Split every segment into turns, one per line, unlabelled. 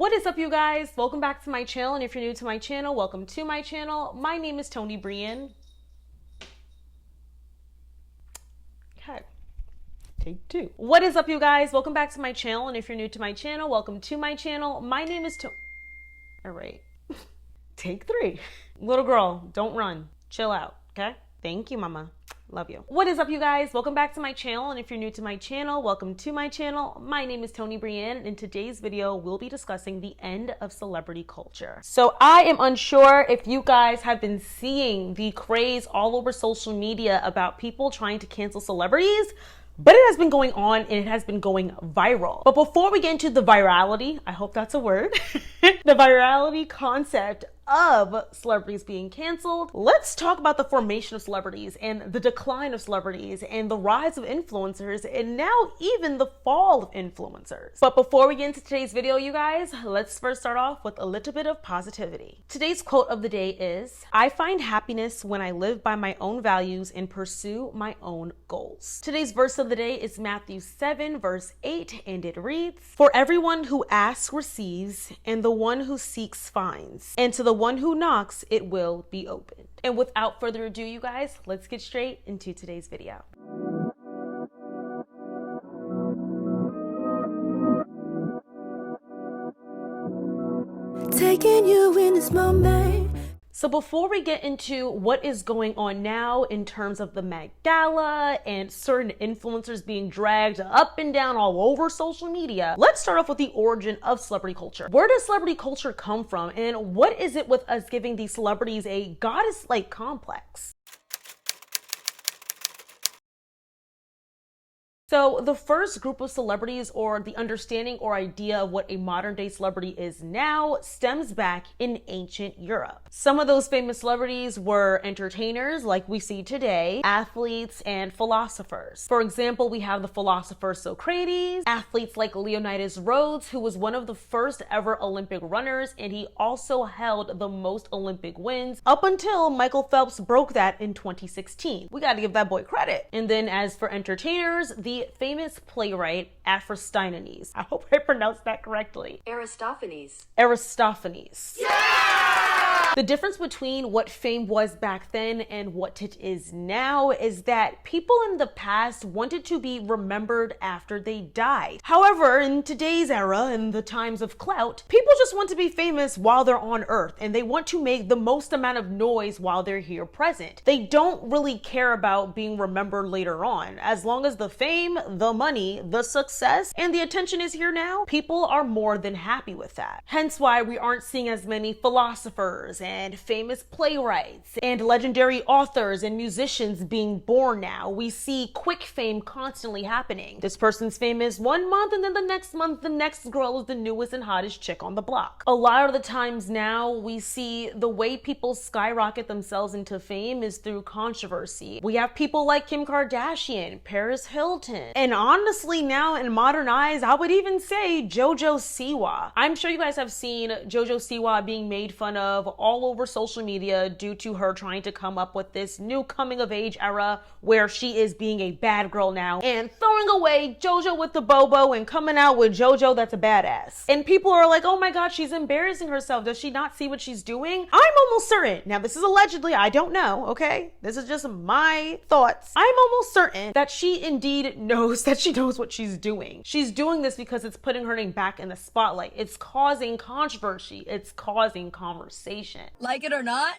What is up, you guys? Welcome back to my channel, and if you're new to my channel, welcome to my channel. My name is Tonibryanne. Okay, take two. What is up, you guys? Welcome back to my channel, and if you're new to my channel, welcome to my channel. My name is All right, take three. Little girl, don't run. Chill out, okay? Thank you, mama. Love you. What is up, you guys? Welcome back to my channel, and if you're new to my channel, welcome to my channel. My name is Tonibryanne, and in today's video, we'll be discussing the end of celebrity culture. So I am unsure if you guys have been seeing the craze all over social media about people trying to cancel celebrities, but it has been going on and it has been going viral. But before we get into the virality, I hope that's a word, the virality concept of celebrities being canceled, let's talk about the formation of celebrities and the decline of celebrities and the rise of influencers and now even the fall of influencers. But before we get into today's video, you guys, let's first start off with a little bit of positivity. Today's quote of the day is, "I find happiness when I live by my own values and pursue my own goals." Today's verse of the day is Matthew 7 verse 8, and it reads, "For everyone who asks receives, and the one who seeks finds, and to the one who knocks, it will be opened." And without further ado, you guys, let's get straight into today's video.
Taking you in this moment.
So before we get into what is going on now in terms of the Met Gala and certain influencers being dragged up and down all over social media, let's start off with the origin of celebrity culture. Where does celebrity culture come from, and what is it with us giving these celebrities a goddess-like complex? So the first group of celebrities, or the understanding or idea of what a modern day celebrity is now, stems back in ancient Europe. Some of those famous celebrities were entertainers like we see today, athletes, and philosophers. For example, we have the philosopher Socrates, athletes like Leonidas Rhodes, who was one of the first ever Olympic runners, and he also held the most Olympic wins up until Michael Phelps broke that in 2016. We got to give that boy credit. And then as for entertainers, the famous playwright Aristophanes. I hope I pronounced that correctly.
Aristophanes.
Yeah! The difference between what fame was back then and what it is now is that people in the past wanted to be remembered after they died. However, in today's era, in the times of clout, people just want to be famous while they're on earth, and they want to make the most amount of noise while they're here present. They don't really care about being remembered later on. As long as the fame, the money, the success, and the attention is here now, people are more than happy with that. Hence why we aren't seeing as many philosophers and famous playwrights and legendary authors and musicians being born now. We see quick fame constantly happening. This person's famous 1 month, and then the next month, the next girl is the newest and hottest chick on the block. A lot of the times now, we see the way people skyrocket themselves into fame is through controversy. We have people like Kim Kardashian, Paris Hilton, and honestly now in modern eyes, I would even say JoJo Siwa. I'm sure you guys have seen JoJo Siwa being made fun of all over social media due to her trying to come up with this new coming of age era where she is being a bad girl now and throwing away JoJo with the bobo and coming out with JoJo that's a badass. And people are like, oh my god, she's embarrassing herself. Does she not see what she's doing? I'm almost certain, now this is allegedly, I don't know, okay? This is just my thoughts. I'm almost certain that she indeed knows that she knows what she's doing. She's doing this because it's putting her name back in the spotlight. It's causing controversy. It's causing conversation.
Like it or not,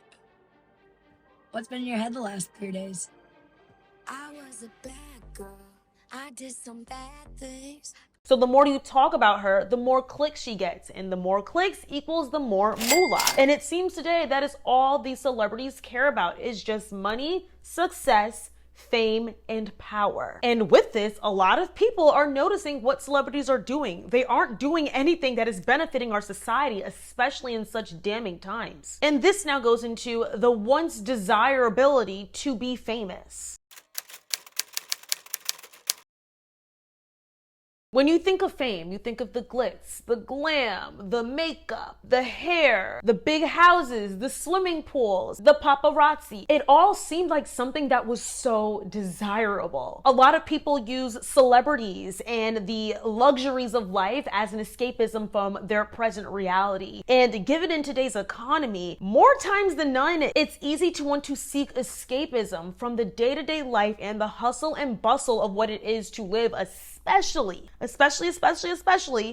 what's been in your head the last 3 days?
I was a bad girl. I did some bad things.
So the more you talk about her, the more clicks she gets, and the more clicks equals the more moolah. And it seems today that is all these celebrities care about, is just money, success, fame, and power. And with this, a lot of people are noticing what celebrities are doing. They aren't doing anything that is benefiting our society, especially in such damning times. And this now goes into the once desirability to be famous. When you think of fame, you think of the glitz, the glam, the makeup, the hair, the big houses, the swimming pools, the paparazzi. It all seemed like something that was so desirable. A lot of people use celebrities and the luxuries of life as an escapism from their present reality. And given in today's economy, more times than none, it's easy to want to seek escapism from the day-to-day life and the hustle and bustle of what it is to live especially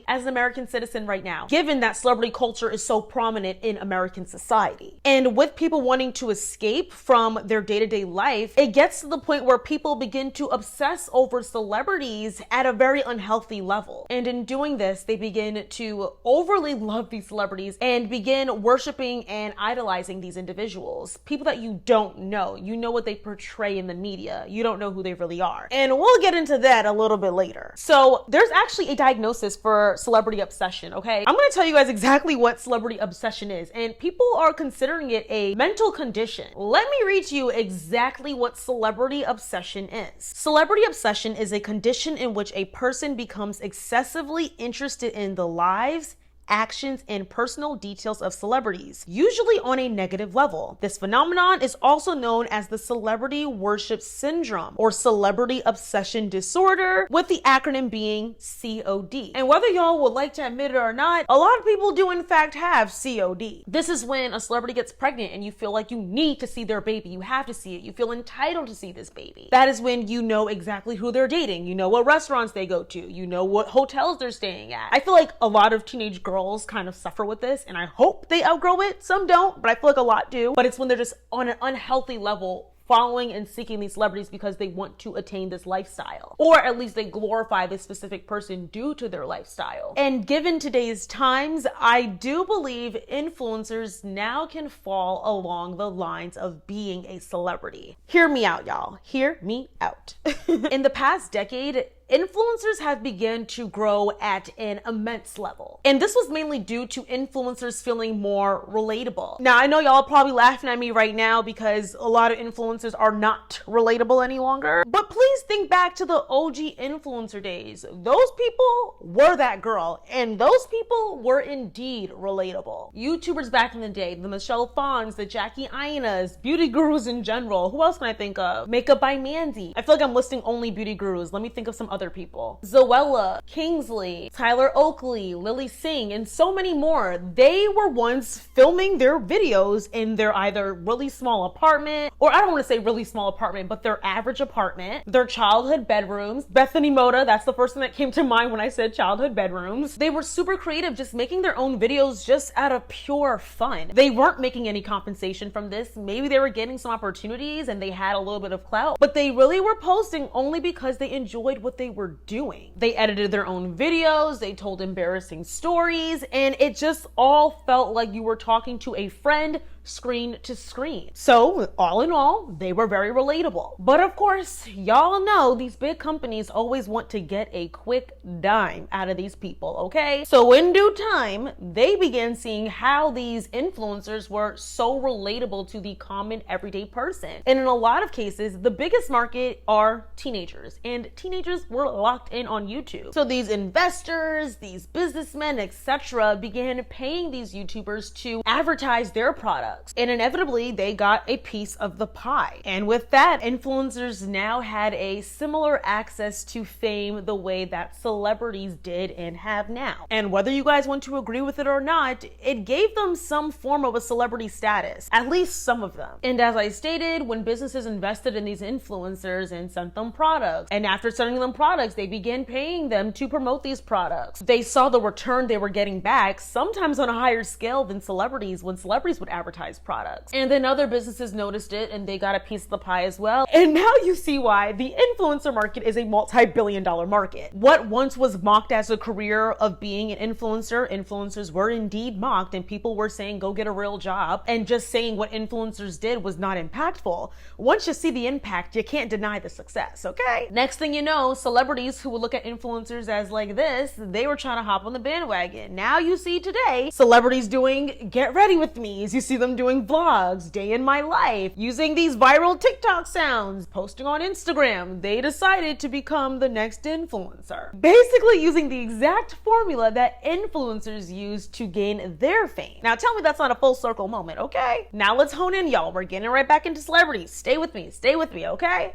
as an American citizen right now, given that celebrity culture is so prominent in American society. And with people wanting to escape from their day-to-day life, it gets to the point where people begin to obsess over celebrities at a very unhealthy level. And in doing this, they begin to overly love these celebrities and begin worshiping and idolizing these individuals. People that you don't know. You know what they portray in the media. You don't know who they really are. And we'll get into that a little bit later. So there's actually a diagnosis for celebrity obsession, okay? I'm gonna tell you guys exactly what celebrity obsession is, and people are considering it a mental condition. Let me read to you exactly what celebrity obsession is. Celebrity obsession is a condition in which a person becomes excessively interested in the lives, actions, and personal details of celebrities, usually on a negative level. This phenomenon is also known as the celebrity worship syndrome or celebrity obsession disorder, with the acronym being COD. And whether y'all would like to admit it or not, a lot of people do in fact have COD. This is when a celebrity gets pregnant and you feel like you need to see their baby. You have to see it. You feel entitled to see this baby. That is when you know exactly who they're dating. You know what restaurants they go to. You know what hotels they're staying at. I feel like a lot of teenage girls kind of suffer with this, and I hope they outgrow it. Some don't, but I feel like a lot do. But it's when they're just on an unhealthy level following and seeking these celebrities because they want to attain this lifestyle, or at least they glorify this specific person due to their lifestyle. And given today's times, I do believe influencers now can fall along the lines of being a celebrity. Hear me out, y'all. Hear me out. In the past decade, influencers have begun to grow at an immense level. And this was mainly due to influencers feeling more relatable. Now, I know y'all are probably laughing at me right now because a lot of influencers are not relatable any longer, but please think back to the OG influencer days. Those people were that girl, and those people were indeed relatable. YouTubers back in the day, the Michelle Phons, the Jackie Ainas, beauty gurus in general. Who else can I think of? Makeup by Mandy. I feel like I'm listing only beauty gurus. Let me think of some other people. Zoella, Kingsley, Tyler Oakley, Lily Singh, and so many more. They were once filming their videos in their either really small apartment, or I don't want to say really small apartment, but their average apartment, their childhood bedrooms. Bethany Moda, that's the first thing that came to mind when I said childhood bedrooms. They were super creative, just making their own videos just out of pure fun. They weren't making any compensation from this. Maybe they were getting some opportunities and they had a little bit of clout, but they really were posting only because they enjoyed what they were doing. They edited their own videos, they told embarrassing stories, and it just all felt like you were talking to a friend screen to screen. So all in all, they were very relatable. But of course, y'all know these big companies always want to get a quick dime out of these people, okay? So in due time, they began seeing how these influencers were so relatable to the common everyday person. And in a lot of cases, the biggest market are teenagers, and teenagers were locked in on YouTube. So these investors, these businessmen, etc., began paying these YouTubers to advertise their products. And inevitably, they got a piece of the pie. And with that, influencers now had a similar access to fame the way that celebrities did and have now. And whether you guys want to agree with it or not, it gave them some form of a celebrity status, at least some of them. And as I stated, when businesses invested in these influencers and sent them products, and after sending them products, they began paying them to promote these products. They saw the return they were getting back, sometimes on a higher scale than celebrities, when celebrities would advertise products. And then other businesses noticed it and they got a piece of the pie as well. And now you see why the influencer market is a multi-billion-dollar market. What once was mocked as a career of being an influencer, influencers were indeed mocked, and people were saying go get a real job, and just saying what influencers did was not impactful. Once you see the impact, you can't deny the success, okay? Next thing you know, celebrities who would look at influencers as like this, they were trying to hop on the bandwagon. Now you see today, celebrities doing get ready with me's. You see them them doing vlogs, day in my life, using these viral TikTok sounds, posting on Instagram. They decided to become the next influencer. Basically using the exact formula that influencers use to gain their fame. Now tell me that's not a full circle moment, okay? Now let's hone in, y'all. We're getting right back into celebrities. Stay with me, okay?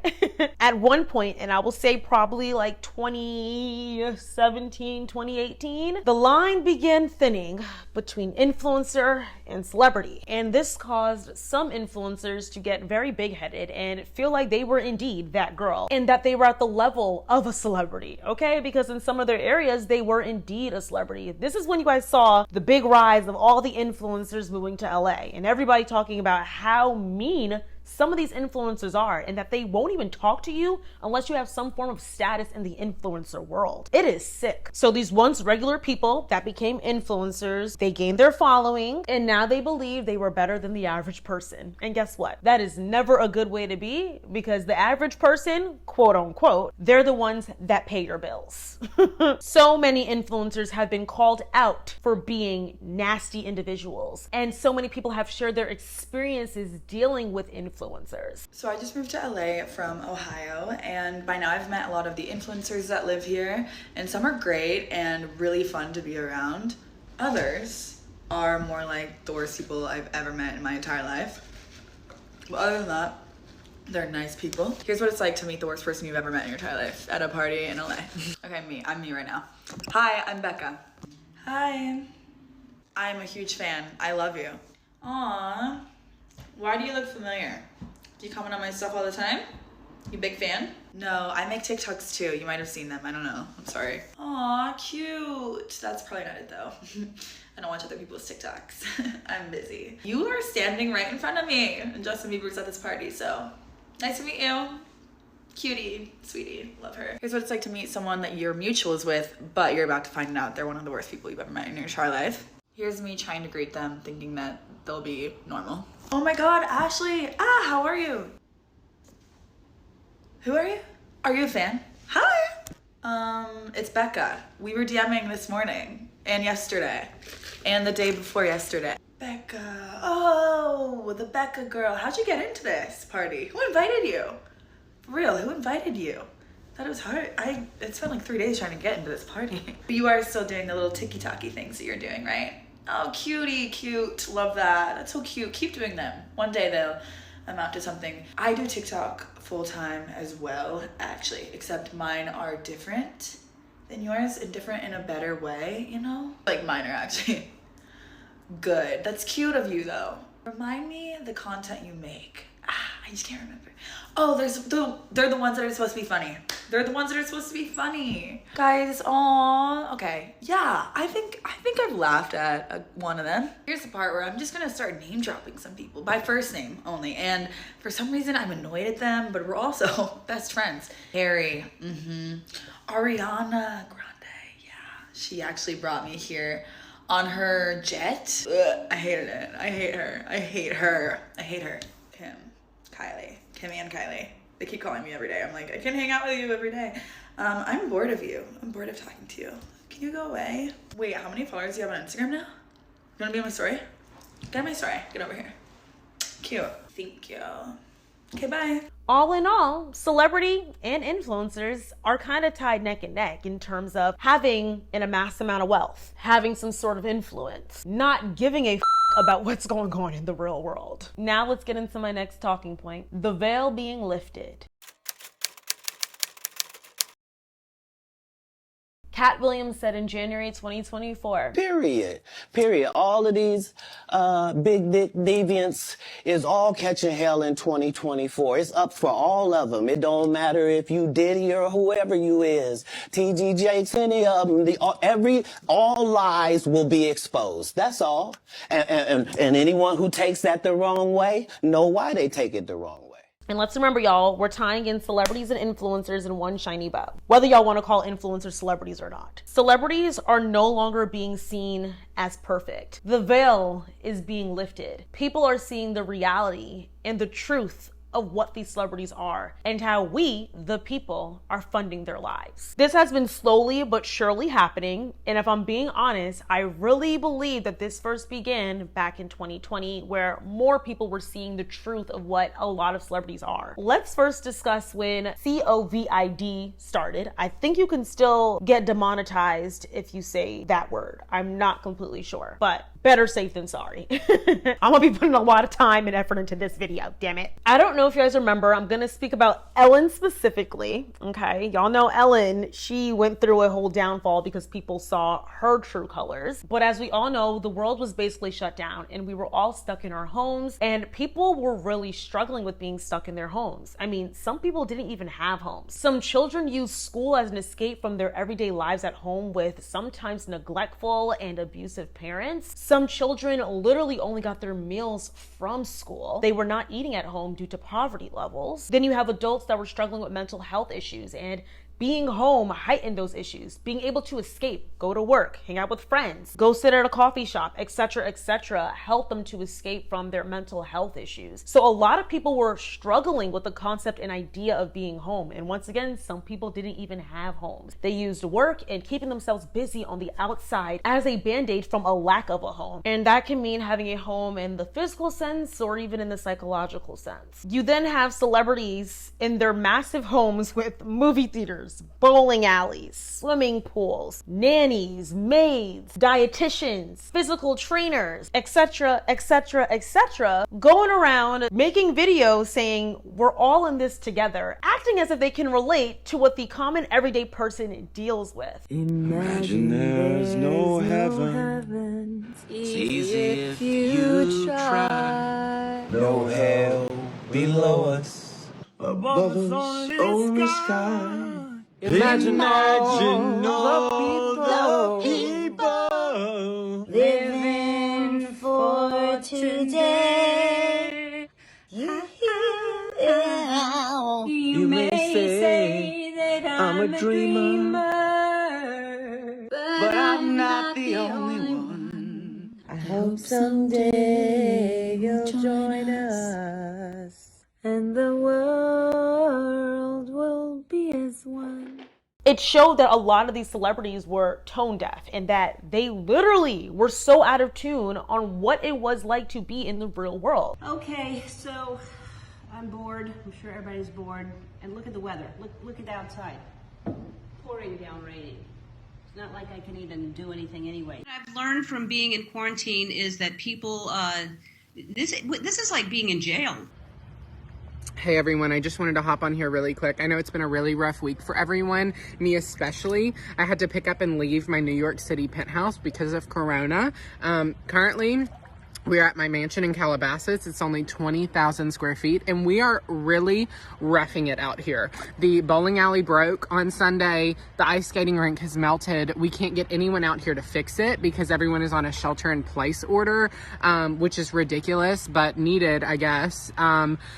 At one point, and I will say probably like 2017, 2018, the line began thinning between influencer and celebrity. And this caused some influencers to get very big-headed and feel like they were indeed that girl and that they were at the level of a celebrity, okay? Because in some of their areas, they were indeed a celebrity. This is when you guys saw the big rise of all the influencers moving to LA and everybody talking about how mean some of these influencers are and that they won't even talk to you unless you have some form of status in the influencer world. It is sick. So these once regular people that became influencers, they gained their following and now they believe they were better than the average person. And guess what? That is never a good way to be, because the average person, quote unquote, they're the ones that pay your bills. So many influencers have been called out for being nasty individuals, and so many people have shared their experiences dealing with influencers.
So I just moved to LA from Ohio, and by now I've met a lot of the influencers that live here, and some are great and really fun to be around. Others are more like the worst people I've ever met in my entire life. But other than that, they're nice people. Here's what it's like to meet the worst person you've ever met in your entire life at a party in LA. Okay, I'm me right now. Hi, I'm Becca. Hi. I'm a huge fan. I love you. Aww. Why do you look familiar? Do you comment on my stuff all the time? You big fan? No, I make TikToks too. You might have seen them. I don't know. I'm sorry. Aw, cute. That's probably not it though. I don't watch other people's TikToks. I'm busy. You are standing right in front of me, and Justin Bieber's at this party, so nice to meet you. Cutie, sweetie, love her. Here's what it's like to meet someone that you're mutuals with, but you're about to find out they're one of the worst people you've ever met in your entire life. Here's me trying to greet them, thinking that they'll be normal. Oh my God, Ashley. How are you? Who are you? Are you a fan? Hi. It's Becca. We were DMing this morning and yesterday and the day before yesterday. Becca. Oh, the Becca girl. How'd you get into this party? Who invited you? For real, who invited you? Thought it was hard. It spent like 3 days trying to get into this party. But you are still doing the little ticky-tacky things that you're doing, right? Oh, cutie, cute. Love that. That's so cute. Keep doing them. One day they'll amount to something. I do TikTok full time as well, actually, except mine are different than yours and different in a better way, you know? Like mine are actually good. That's cute of you though. Remind me the content you make. I just can't remember. Oh, they're the ones that are supposed to be funny. They're the ones that are supposed to be funny. Guys, aw, okay. Yeah, I think I've laughed at one of them. Here's the part where I'm just gonna start name dropping some people by first name only. And for some reason I'm annoyed at them, but we're also best friends. Harry, Ariana Grande, yeah. She actually brought me here on her jet. Ugh, I hated it. I hate her. I hate her. I hate her. Kim and Kylie. They keep calling me every day. I'm like, I can hang out with you every day. I'm bored of you. I'm bored of talking to you. Can you go away? Wait, how many followers do you have on Instagram now? You wanna be on my story? Get on my story. Get over here. Cute. Thank you. Okay, bye.
All in all, celebrity and influencers are kind of tied neck and neck in terms of having an amassed amount of wealth, having some sort of influence, not giving a about what's going on in the real world. Now let's get into my next talking point, the veil being lifted. Cat Williams said in January 2024.
Period. All of these big dick deviants is all catching hell in 2024. It's up for all of them. It don't matter if you Diddy or whoever you is. TG Jakes, any of them. All lies will be exposed. That's all. And anyone who takes that the wrong way, know why they take it the wrong way.
And let's remember, y'all, we're tying in celebrities and influencers in one shiny bow, whether y'all want to call influencers celebrities or not. Celebrities are no longer being seen as perfect. The veil is being lifted. People are seeing the reality and the truth of what these celebrities are and how we, the people, are funding their lives. This has been slowly but surely happening, and if I'm being honest, I really believe that this first began back in 2020, where more people were seeing the truth of what a lot of celebrities are. Let's first discuss when COVID started. I think you can still get demonetized if you say that word. I'm not completely sure, but better safe than sorry. I'm gonna be putting a lot of time and effort into this video, damn it. I don't know if you guys remember, I'm gonna speak about Ellen specifically, okay? Y'all know Ellen, she went through a whole downfall because people saw her true colors. But as we all know, the world was basically shut down and we were all stuck in our homes, and people were really struggling with being stuck in their homes. I mean, some people didn't even have homes. Some children used school as an escape from their everyday lives at home with sometimes neglectful and abusive parents. Some children literally only got their meals from school. They were not eating at home due to poverty levels. Then you have adults that were struggling with mental health issues, and being home heightened those issues. Being able to escape, go to work, hang out with friends, go sit at a coffee shop, etc., helped them to escape from their mental health issues. So a lot of people were struggling with the concept and idea of being home. And once again, some people didn't even have homes. They used work and keeping themselves busy on the outside as a band-aid from a lack of a home. And that can mean having a home in the physical sense or even in the psychological sense. You then have celebrities in their massive homes with movie theaters, bowling alleys, swimming pools, nannies, maids, dietitians, physical trainers, etc., going around making videos saying we're all in this together, acting as if they can relate to what the common everyday person deals with.
Imagine there's no heaven. It's easy if you try. No hell below us, above us only sky. Imagine all the people living for today. You may say that I'm a dreamer, but I'm not the only one. I hope someday you'll join us, and the world will be as one.
It showed that a lot of these celebrities were tone deaf and that they literally were so out of tune on what it was like to be in the real world.
Okay, so I'm bored. I'm sure everybody's bored. And look at the weather. Look at the outside. Pouring down raining. It's not like I can even do anything anyway. What I've learned from being in quarantine is that people, this is like being in jail.
Hey everyone, I just wanted to hop on here really quick. I know it's been a really rough week for everyone, me especially. I had to pick up and leave my New York City penthouse because of Corona. Currently, we're at my mansion in Calabasas. It's only 20,000 square feet, and we are really roughing it out here. The bowling alley broke on Sunday. The ice skating rink has melted. We can't get anyone out here to fix it because everyone is on a shelter-in-place order, which is ridiculous, but needed, I guess.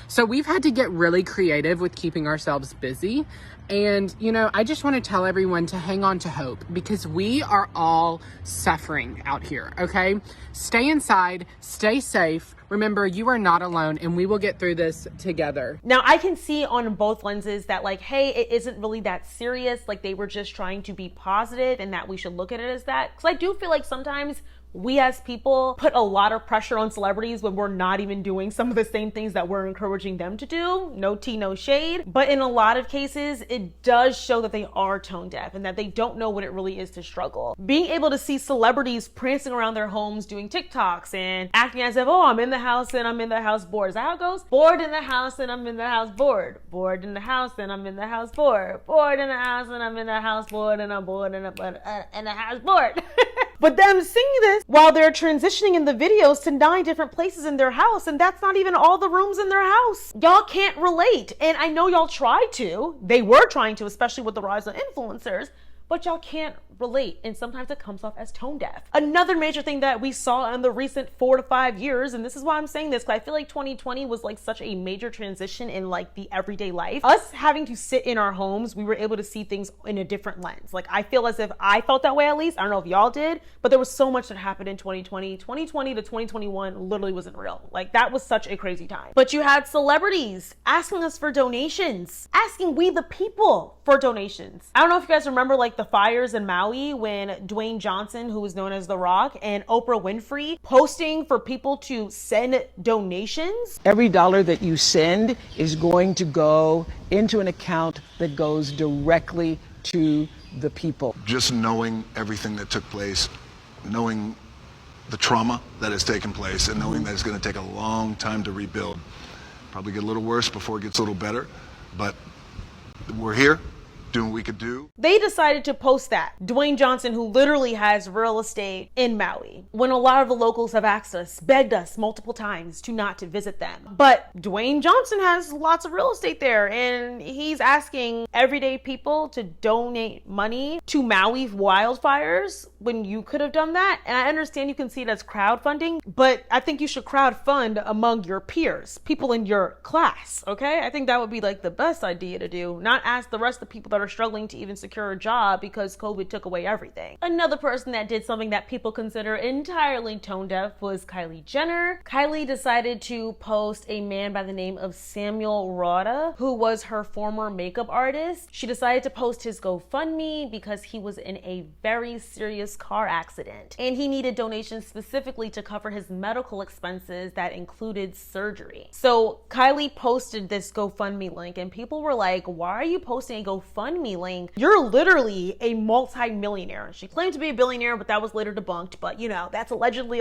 So we've had to get really creative with keeping ourselves busy. And, you know, I just want to tell everyone to hang on to hope because we are all suffering out here, okay? Stay inside, stay safe. Remember, you are not alone and we will get through this together.
Now, I can see on both lenses that like, hey, it isn't really that serious. Like they were just trying to be positive and that we should look at it as that. Because I do feel like sometimes we as people put a lot of pressure on celebrities when we're not even doing some of the same things that we're encouraging them to do. No tea, no shade. But in a lot of cases, it does show that they are tone deaf and that they don't know what it really is to struggle. Being able to see celebrities prancing around their homes doing TikToks and acting as if, oh, I'm in the house and I'm in the house bored. Is that how it goes? Bored in the house and I'm in the house bored. Bored in the house and I'm in the house bored. Bored in the house and I'm in the house bored and I'm bored in the house bored. But them singing this while they're transitioning in the videos to 9 different places in their house, and that's not even all the rooms in their house. Y'all can't relate. And I know y'all tried to. They were trying to, especially with the rise of influencers. but y'all can't relate, and sometimes it comes off as tone deaf. Another major thing that we saw in the recent 4 to 5 years, and this is why I'm saying this, because I feel like 2020 was like such a major transition in like the everyday life. Us having to sit in our homes, we were able to see things in a different lens. Like, I feel as if I felt that way, at least. I don't know if y'all did, but there was so much that happened in 2020. 2020 to 2021 literally wasn't real. Like, that was such a crazy time. But you had celebrities asking us for donations, asking we the people for donations. I don't know if you guys remember like the fires in Maui when Dwayne Johnson, who was known as The Rock, and Oprah Winfrey posting for people to send donations.
Every dollar that you send is going to go into an account that goes directly to the people.
Just knowing everything that took place, knowing the trauma that has taken place, and knowing that it's going to take a long time to rebuild. Probably get a little worse before it gets a little better, but we're here doing what we could do.
They decided to post that. Dwayne Johnson, who literally has real estate in Maui, when a lot of the locals have asked us, begged us multiple times not to visit them. But Dwayne Johnson has lots of real estate there, and he's asking everyday people to donate money to Maui wildfires when you could have done that. And I understand you can see it as crowdfunding, but I think you should crowdfund among your peers, people in your class, okay? I think that would be like the best idea to do, not ask the rest of the people that are struggling to even secure a job because COVID took away everything. Another person that did something that people consider entirely tone deaf was Kylie Jenner. Kylie decided to post a man by the name of Samuel Rhoda, who was her former makeup artist. She decided to post his GoFundMe because he was in a very serious car accident and he needed donations specifically to cover his medical expenses that included surgery. So Kylie posted this GoFundMe link and people were like, why are you posting a GoFundMe link? You're literally a multi-millionaire. She claimed to be a billionaire, but that was later debunked. But you know, that's allegedly.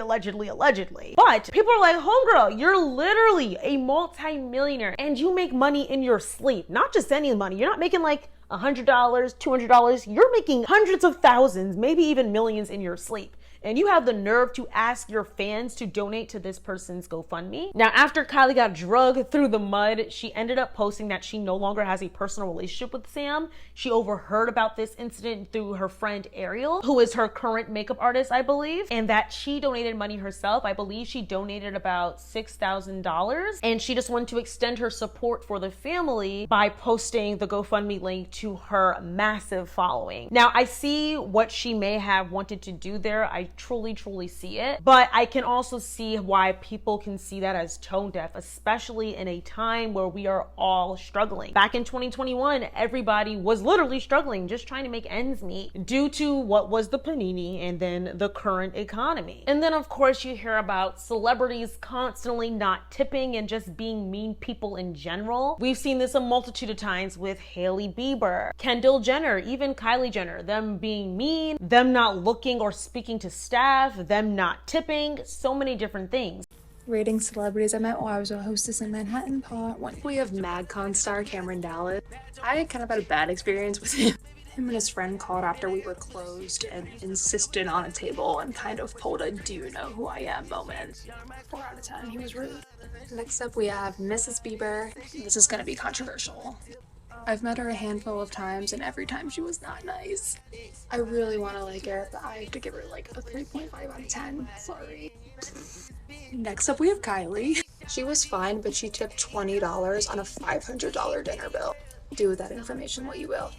But people are like, homegirl, you're literally a multi-millionaire and you make money in your sleep. Not just any money. You're not making like $100, $200. You're making hundreds of thousands, maybe even millions in your sleep. And you have the nerve to ask your fans to donate to this person's GoFundMe. Now, after Kylie got dragged through the mud, she ended up posting that she no longer has a personal relationship with Sam. She overheard about this incident through her friend Ariel, who is her current makeup artist, I believe, and that she donated money herself. I believe she donated about $6,000, and she just wanted to extend her support for the family by posting the GoFundMe link to her massive following. Now, I see what she may have wanted to do there. I truly see it, but I can also see why people can see that as tone deaf, especially in a time where we are all struggling. Back in 2021, everybody was literally struggling, just trying to make ends meet due to what was the panini and then the current economy. And then of course you hear about celebrities constantly not tipping and just being mean people in general. We've seen this a multitude of times with Hailey Bieber, Kendall Jenner, even Kylie Jenner, them being mean, them not looking or speaking to staff, them not tipping, so many different things.
Rating celebrities I met while I was a hostess in Manhattan Part 1. We have MagCon star Cameron Dallas. I kind of had a bad experience with him. Him and his friend called after we were closed and insisted on a table and kind of pulled a "do you know who I am" moment. 4 out of 10, he was rude. Next up we have Mrs. Bieber. This is going to be controversial. I've met her a handful of times and every time she was not nice. I really want to like her, but I have to give her like a 3.5 out of 10. Sorry. Next up we have Kylie. She was fine, but she tipped $20 on a $500 dinner bill. Do with that information what you will.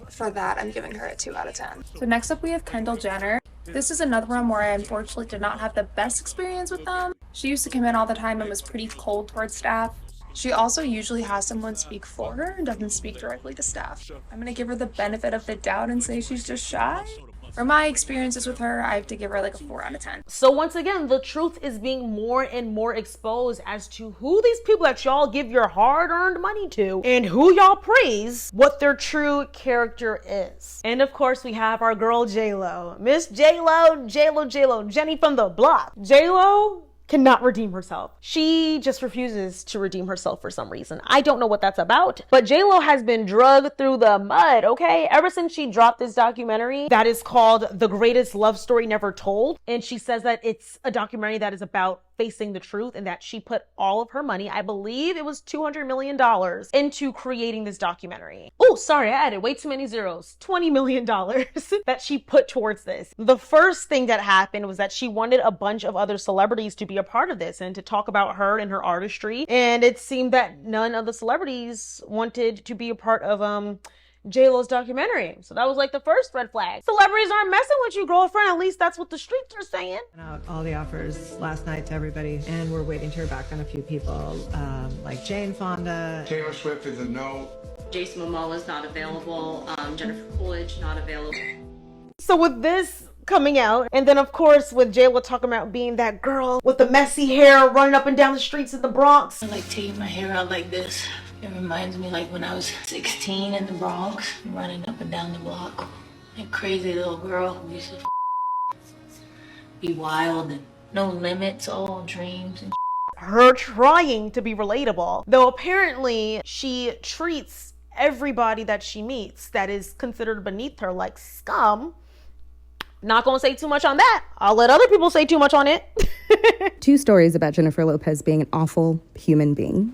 For that, I'm giving her a 2 out of 10. So next up we have Kendall Jenner. This is another one where I unfortunately did not have the best experience with them. She used to come in all the time and was pretty cold towards staff. She also usually has someone speak for her and doesn't speak directly to staff. I'm gonna give her the benefit of the doubt and say she's just shy. For my experiences with her, I have to give her like a 4 out of 10.
So once again, the truth is being more and more exposed as to who these people that y'all give your hard-earned money to and who y'all praise, what their true character is. And of course, we have our girl J-Lo. Miss J-Lo, Jenny from the block. J-Lo cannot redeem herself. She just refuses to redeem herself for some reason. I don't know what that's about, but J-Lo has been drugged through the mud, okay? Ever since she dropped this documentary that is called The Greatest Love Story Never Told, and she says that it's a documentary that is about facing the truth and that she put all of her money, I believe it was $200 million, into creating this documentary. Oh, sorry, I added way too many zeros. $20 million that she put towards this. The first thing that happened was that she wanted a bunch of other celebrities to be a part of this and to talk about her and her artistry. And it seemed that none of the celebrities wanted to be a part of J-Lo's documentary. So that was like the first red flag. Celebrities aren't messing with you, girlfriend. At least that's what the streets are saying.
Out all the offers last night to everybody, and we're waiting to hear back on a few people, like Jane Fonda.
Taylor Swift is a no.
Jason Momoa is not available. Jennifer Coolidge not available.
So with this coming out, and then of course with J-Lo talking about being that girl with the messy hair running up and down the streets in the Bronx.
I like taking my hair out like this. It reminds me like when I was 16 in the Bronx, running up and down the block. A crazy little girl who used to be wild and no limits, all dreams and
her trying to be relatable, though apparently she treats everybody that she meets that is considered beneath her like scum. Not gonna say too much on that. I'll let other people say too much on it.
2 stories about Jennifer Lopez being an awful human being.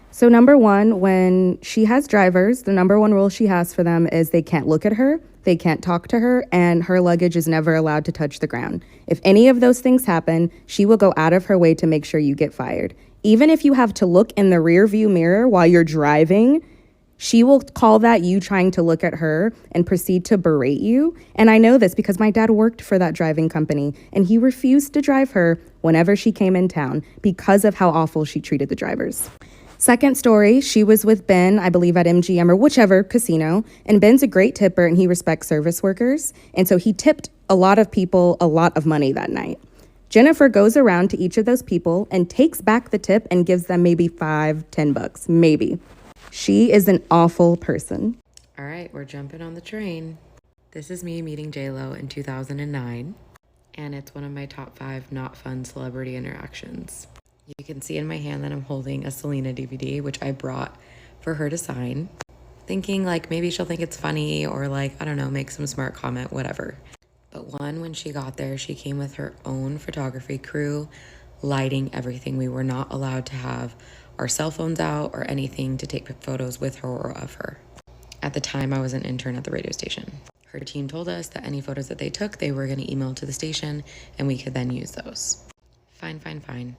So number one, when she has drivers, the number one rule she has for them is they can't look at her, they can't talk to her, and her luggage is never allowed to touch the ground. If any of those things happen, she will go out of her way to make sure you get fired. Even if you have to look in the rear view mirror while you're driving, she will call that you trying to look at her and proceed to berate you. And I know this because my dad worked for that driving company, and he refused to drive her whenever she came in town because of how awful she treated the drivers. Second story, she was with Ben, I believe at MGM or whichever casino, and Ben's a great tipper and he respects service workers, and so he tipped a lot of people a lot of money that night. Jennifer goes around to each of those people and takes back the tip and gives them maybe $5-10, maybe. She is an awful person.
All right, we're jumping on the train. This is me meeting J-Lo in 2009, and it's one of my top 5 not fun celebrity interactions. You can see in my hand that I'm holding a Selena DVD, which I brought for her to sign, thinking like maybe she'll think it's funny or like, I don't know, make some smart comment, whatever. But when she got there, she came with her own photography crew, lighting everything. We were not allowed to have our cell phones out or anything to take photos with her or of her. At the time, I was an intern at the radio station. Her team told us that any photos that they took, they were going to email to the station and we could then use those. Fine.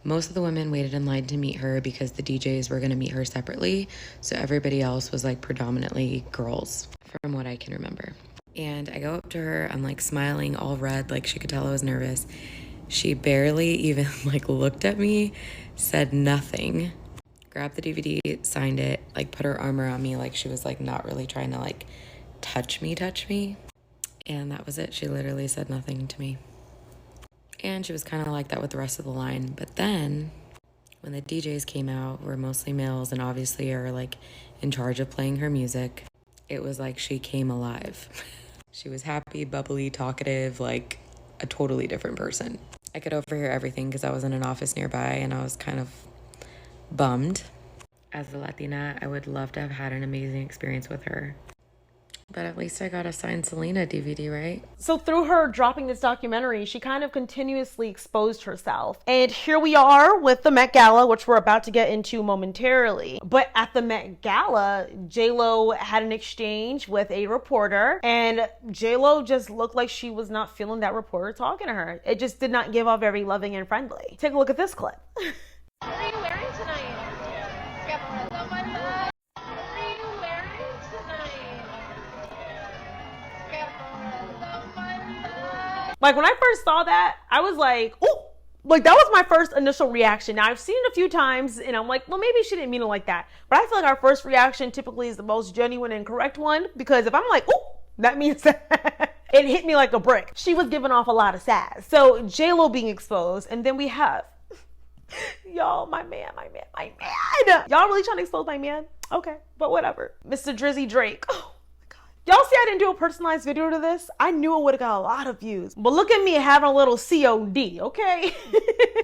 Most of the women waited in line to meet her because the DJs were going to meet her separately, so everybody else was like predominantly girls, from what I can remember. And I go up to her, I'm like smiling, all red, like she could tell I was nervous. She barely even like looked at me, said nothing, grabbed the DVD, signed it, like put her arm around me like she was like not really trying to like touch me. And that was it. She literally said nothing to me. And she was kind of like that with the rest of the line. But then when the DJs came out, who were mostly males and obviously are like in charge of playing her music, it was like she came alive. She was happy, bubbly, talkative, like a totally different person. I could overhear everything because I was in an office nearby and I was kind of bummed. As a Latina, I would love to have had an amazing experience with her. But at least I got a signed Selena DVD, right?
So through her dropping this documentary, she kind of continuously exposed herself. And here we are with the Met Gala, which we're about to get into momentarily. But at the Met Gala, J-Lo had an exchange with a reporter, and J-Lo just looked like she was not feeling that reporter talking to her. It just did not give off very loving and friendly. Take a look at this clip.
What are you wearing tonight?
Like when I first saw that, I was like, oh, like that was my first initial reaction. Now I've seen it a few times and I'm like, well, maybe she didn't mean it like that. But I feel like our first reaction typically is the most genuine and correct one, because if I'm like, oh, that means that it hit me like a brick. She was giving off a lot of sass. So J-Lo being exposed, and then we have, y'all, my man. Y'all really trying to expose my man? Okay, but whatever. Mr. Drizzy Drake. Oh. Y'all see I didn't do a personalized video to this? I knew it would have got a lot of views. But look at me having a little COD, okay?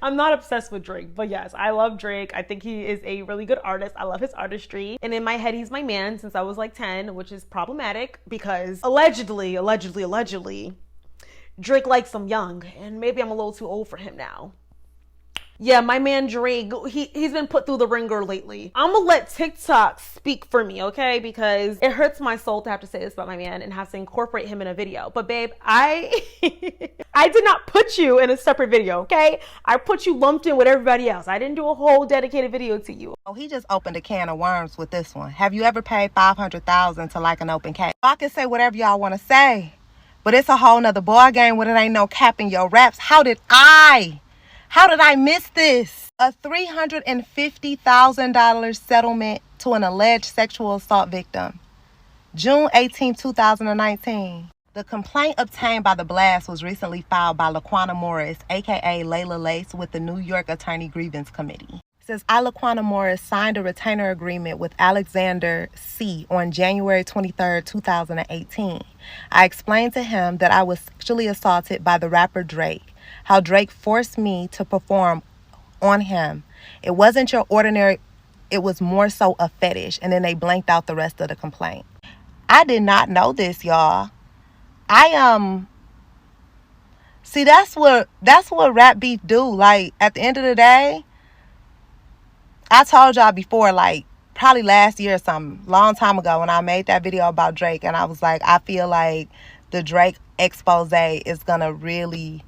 I'm not obsessed with Drake, but yes, I love Drake. I think he is a really good artist. I love his artistry. And in my head, he's my man since I was like 10, which is problematic because allegedly, Drake likes him young. And maybe I'm a little too old for him now. Yeah, my man Drake, he's been put through the ringer lately. I'm gonna let TikTok speak for me, okay? Because it hurts my soul to have to say this about my man and have to incorporate him in a video. But babe, I did not put you in a separate video, okay? I put you lumped in with everybody else. I didn't do a whole dedicated video to you.
Oh, he just opened a can of worms with this one. Have you ever paid $500,000 to like an open case? I can say whatever y'all want to say, but it's a whole nother ball game when it ain't no cap in your raps. How did I miss this? A $350,000 settlement to an alleged sexual assault victim. June 18, 2019. The complaint obtained by the blast was recently filed by Laquana Morris, aka Layla Lace, with the New York Attorney Grievance Committee. It says, I, Laquana Morris, signed a retainer agreement with Alexander C. on January 23, 2018. I explained to him that I was sexually assaulted by the rapper Drake, how Drake forced me to perform on him. It wasn't your ordinary, it was more so a fetish. And then they blanked out the rest of the complaint. I did not know this, y'all. See, that's what rap beef do. Like, at the end of the day, I told y'all before, like, probably last year or something, long time ago, when I made that video about Drake, and I was like, I feel like the Drake expose is gonna really,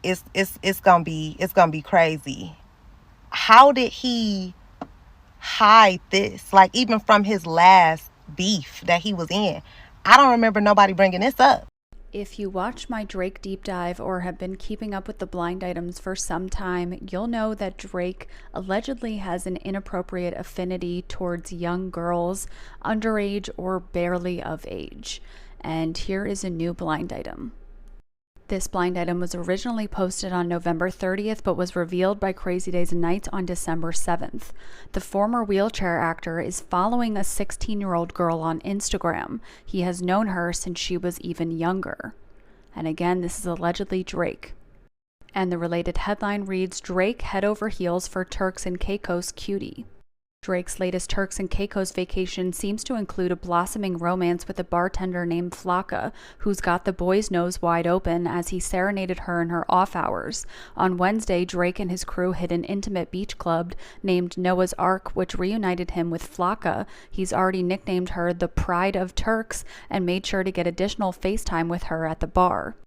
it's gonna be crazy. How did he hide this? Like, even from his last beef that he was in, I don't remember nobody bringing this up.
If you watch my Drake deep dive or have been keeping up with the blind items for some time, you'll know that Drake allegedly has an inappropriate affinity towards young girls, underage or barely of age. And here is a new blind item. This blind item was originally posted on November 30th, but was revealed by Crazy Days and Nights on December 7th. The former wheelchair actor is following a 16-year-old girl on Instagram. He has known her since she was even younger. And again, this is allegedly Drake. And the related headline reads, Drake head over heels for Turks and Caicos cutie. Drake's latest Turks and Caicos vacation seems to include a blossoming romance with a bartender named Flocka, who's got the boy's nose wide open as he serenaded her in her off hours. On Wednesday, Drake and his crew hit an intimate beach club named Noah's Ark, which reunited him with Flocka. He's already nicknamed her the Pride of Turks and made sure to get additional FaceTime with her at the bar.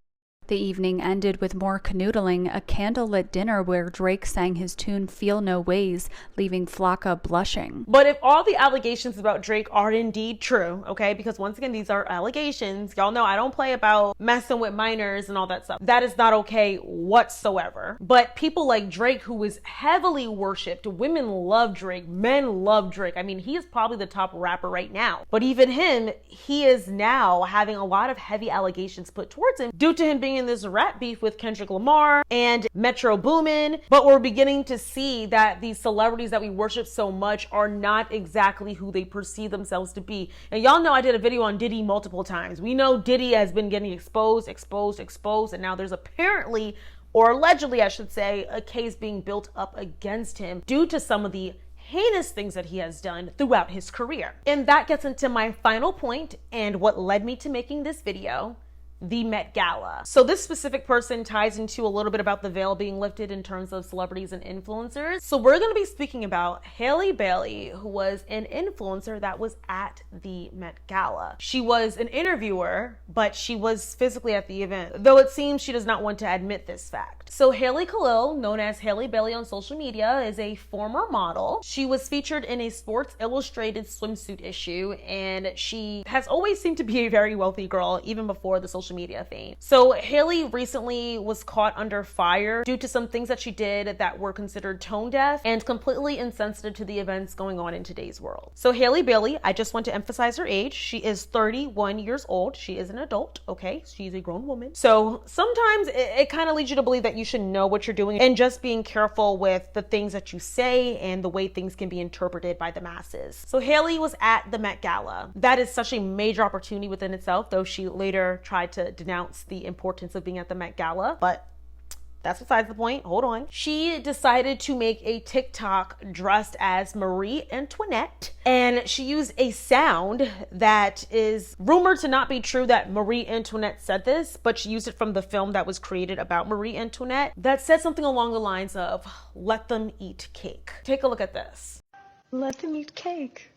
The evening ended with more canoodling, a candlelit dinner where Drake sang his tune Feel No Ways, leaving Flocka blushing.
But if all the allegations about Drake are indeed true, okay, because once again, these are allegations. Y'all know I don't play about messing with minors and all that stuff. That is not okay whatsoever. But people like Drake, who is heavily worshipped, women love Drake, men love Drake. I mean, he is probably the top rapper right now. But even him, he is now having a lot of heavy allegations put towards him due to him being in this rap beef with Kendrick Lamar and Metro Boomin. But we're beginning to see that these celebrities that we worship so much are not exactly who they perceive themselves to be. And y'all know I did a video on Diddy multiple times. We know Diddy has been getting exposed, and now there's apparently, or allegedly I should say, a case being built up against him due to some of the heinous things that he has done throughout his career. And that gets into my final point and what led me to making this video: the Met Gala. So this specific person ties into a little bit about the veil being lifted in terms of celebrities and influencers. So we're going to be speaking about Halle Bailey, who was an influencer that was at the Met Gala. She was an interviewer, but she was physically at the event, though it seems she does not want to admit this fact. So Haley Khalil, known as Halle Bailey on social media, is a former model. She was featured in a Sports Illustrated swimsuit issue, and she has always seemed to be a very wealthy girl, even before the social media fame. So Haley recently was caught under fire due to some things that she did that were considered tone deaf and completely insensitive to the events going on in today's world. So Halle Bailey, I just want to emphasize her age. She is 31 years old. She is an adult, okay? She's a grown woman. So sometimes it kind of leads you to believe that you should know what you're doing and just being careful with the things that you say and the way things can be interpreted by the masses. So Halle was at the Met Gala. That is such a major opportunity within itself, though she later tried to denounce the importance of being at the Met Gala. But That's besides the point. Hold on. She decided to make a TikTok dressed as Marie Antoinette, and she used a sound that is rumored to not be true that Marie Antoinette said this, but she used it from the film that was created about Marie Antoinette that said something along the lines of, "Let them eat cake." Take a look at this.
Let them eat cake.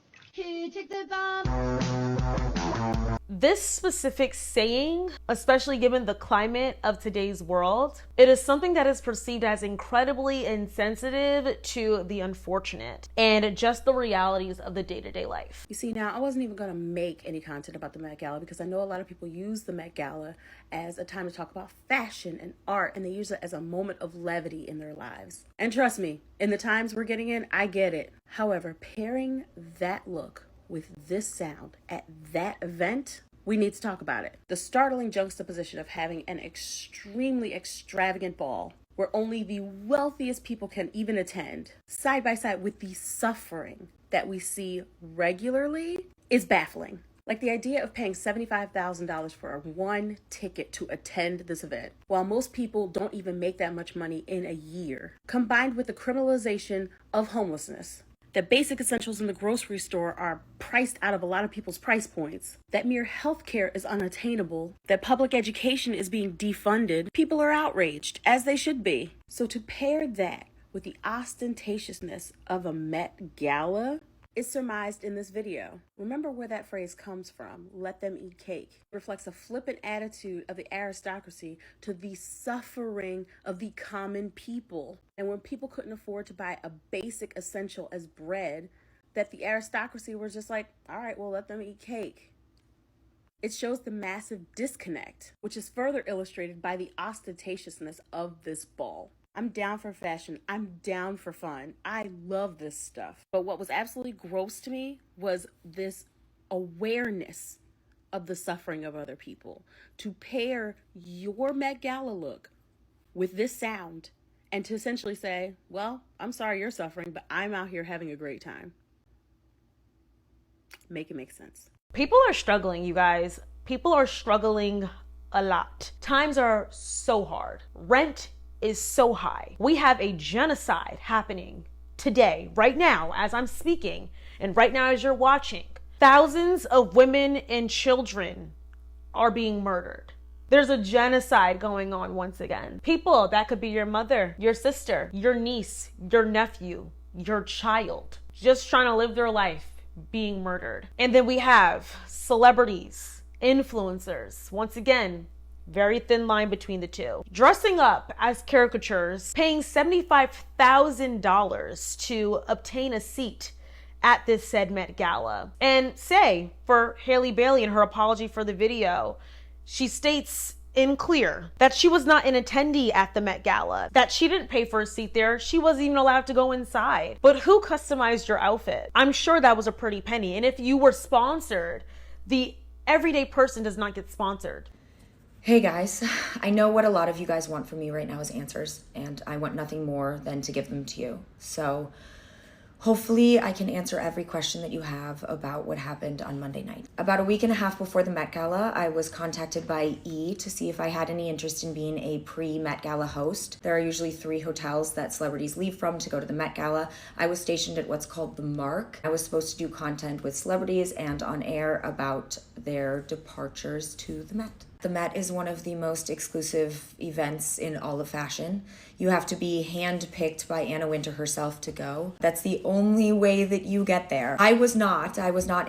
This specific saying, especially given the climate of today's world, it is something that is perceived as incredibly insensitive to the unfortunate and just the realities of the day-to-day life.
You see, now I wasn't even going to make any content about the Met Gala because I know a lot of people use the Met Gala as a time to talk about fashion and art, and they use it as a moment of levity in their lives. And trust me, in the times we're getting in, I get it. However, pairing that look with this sound at that event, we need to talk about it. The startling juxtaposition of having an extremely extravagant ball where only the wealthiest people can even attend, side by side with the suffering that we see regularly, is baffling. Like the idea of paying $75,000 for one ticket to attend this event, while most people don't even make that much money in a year, combined with the criminalization of homelessness, that basic essentials in the grocery store are priced out of a lot of people's price points, that mere healthcare is unattainable, that public education is being defunded, people are outraged, as they should be. So to pair that with the ostentatiousness of a Met Gala is surmised in this video. Remember where that phrase comes from, "let them eat cake." It reflects a flippant attitude of the aristocracy to the suffering of the common people. And when people couldn't afford to buy a basic essential as bread, that the aristocracy was just like, all right, well, let them eat cake. It shows the massive disconnect, which is further illustrated by the ostentatiousness of this ball. I'm down for fashion. I'm down for fun. I love this stuff. But what was absolutely gross to me was this awareness of the suffering of other people. To pair your Met Gala look with this sound and to essentially say, well, I'm sorry you're suffering, but I'm out here having a great time. Make it make sense.
People are struggling, you guys. People are struggling a lot. Times are so hard. Rent is so high. We have a genocide happening today, right now, as I'm speaking, and right now as you're watching. Thousands of women and children are being murdered. There's a genocide going on once again. People, that could be your mother, your sister, your niece, your nephew, your child, just trying to live their life, being murdered. And then we have celebrities, influencers, once again, very thin line between the two, dressing up as caricatures, paying $75,000 to obtain a seat at this said Met Gala. And say, for Hailey Bailey in her apology for the video, she states in clear that she was not an attendee at the Met Gala, that she didn't pay for a seat there, she wasn't even allowed to go inside. But who customized your outfit? I'm sure that was a pretty penny. And if you were sponsored, the everyday person does not get sponsored.
Hey guys, I know what a lot of you guys want from me right now is answers, and I want nothing more than to give them to you. So hopefully I can answer every question that you have about what happened on Monday night. About a week and a half before the Met Gala, I was contacted by E to see if I had any interest in being a pre-Met Gala host. There are usually 3 hotels that celebrities leave from to go to the Met Gala. I was stationed at what's called the Mark. I was supposed to do content with celebrities and on air about their departures to the Met. The Met is one of the most exclusive events in all of fashion. You have to be handpicked by Anna Wintour herself to go. That's the only way that you get there. I was not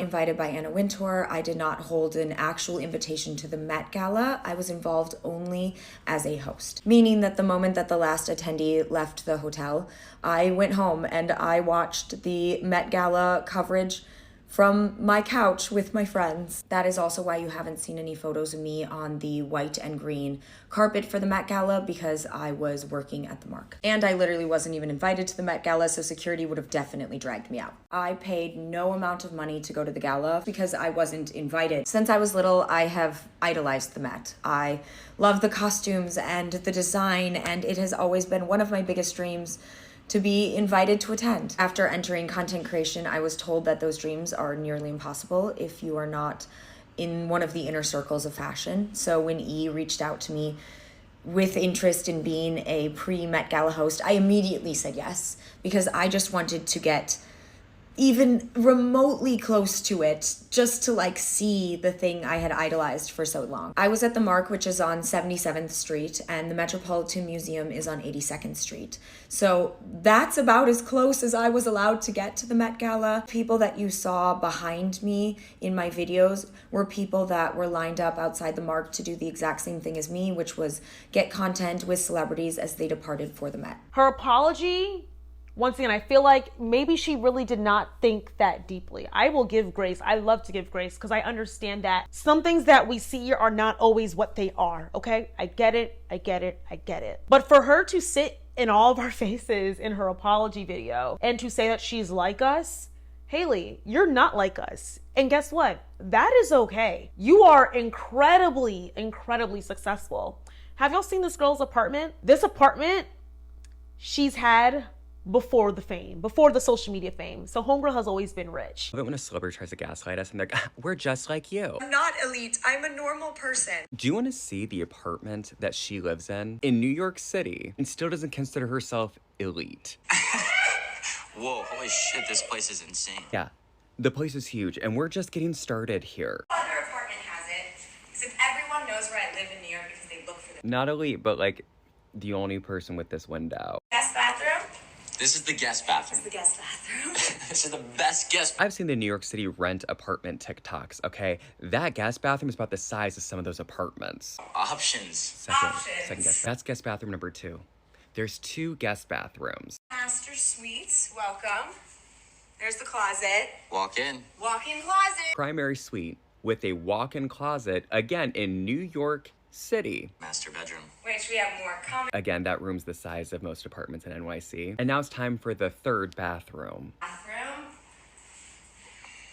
invited by Anna Wintour. I did not hold an actual invitation to the Met Gala. I was involved only as a host, meaning that the moment that the last attendee left the hotel, I went home and I watched the Met Gala coverage from my couch with my friends. That is also why you haven't seen any photos of me on the white and green carpet for the Met Gala, because I was working at the Mark. And I literally wasn't even invited to the Met Gala, so security would have definitely dragged me out. I paid no amount of money to go to the gala because I wasn't invited. Since I was little, I have idolized the Met. I love the costumes and the design, and it has always been one of my biggest dreams to be invited to attend. After entering content creation, I was told that those dreams are nearly impossible if you are not in one of the inner circles of fashion. So when E reached out to me with interest in being a pre-Met Gala host, I immediately said yes, because I just wanted to get even remotely close to it, just to like see the thing I had idolized for so long. I was at the Mark, which is on 77th Street, and the Metropolitan Museum is on 82nd Street. So that's about as close as I was allowed to get to the Met Gala. People that you saw behind me in my videos were people that were lined up outside the Mark to do the exact same thing as me, which was get content with celebrities as they departed for the Met.
Her apology, once again, I feel like maybe she really did not think that deeply. I will give grace. I love to give grace because I understand that some things that we see are not always what they are, okay? I get it, I get it, I get it. But for her to sit in all of our faces in her apology video and to say that she's like us, Haley, you're not like us. And guess what? That is okay. You are incredibly, incredibly successful. Have y'all seen this girl's apartment? This apartment she's had before the fame, before the social media fame. So homegirl has always been rich.
I love it when a celebrity tries to gaslight us and they're like, we're just like you.
I'm not elite. I'm a normal person.
Do you want to see the apartment that she lives in New York City and still doesn't consider herself elite?
Whoa, holy shit, this place is insane.
Yeah, the place is huge and we're just getting started here.
Other apartment has it, because if everyone knows where I live in New York because they look for the
Not elite, but like the only person with this window.
guest bathroom.
This is the guest bathroom.
This is the guest bathroom.
This is the best guest.
I've seen the New York City rent apartment TikToks, okay? That guest bathroom is about the size of some of those apartments.
Options.
Second guest. That's guest bathroom number 2. There's 2 guest bathrooms.
Master suites, welcome. There's the closet.
Walk in.
Walk-in closet.
Primary suite with a walk-in closet, again, in New York City.
Master bedroom.
Which we have more common.
Again, that room's the size of most apartments in NYC. And now it's time for the 3rd bathroom.
Bathroom,